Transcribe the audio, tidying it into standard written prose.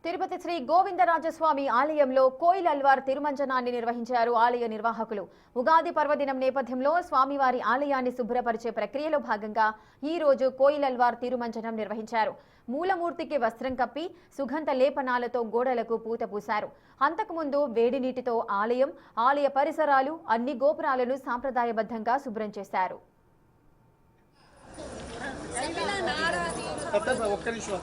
తిరుపతి శ్రీ గోవిందరాజస్వామి ఆలయంలో కోయిల్ అల్వార్ తిరుమంజనాన్ని నిర్వహించారు ఆలయ నిర్వాహకులు. ఉగాది పర్వదినం నేపథ్యంలో స్వామివారి ఆలయాన్ని శుభ్రపరిచే ప్రక్రియలో భాగంగా ఈ రోజు కోయిల్ అల్వార్ తిరుమంజనం నిర్వహించారు. మూలమూర్తికి వస్త్రం కప్పి సుగంధ లేపనాలతో గోడలకు పూత పూశారు. అంతకుముందు వేడి నీటితో ఆలయ పరిసరాలు అన్ని గోపురాలను సాంప్రదాయబద్ధంగా శుభ్రం చేశారు. ఒక్క నిమిషం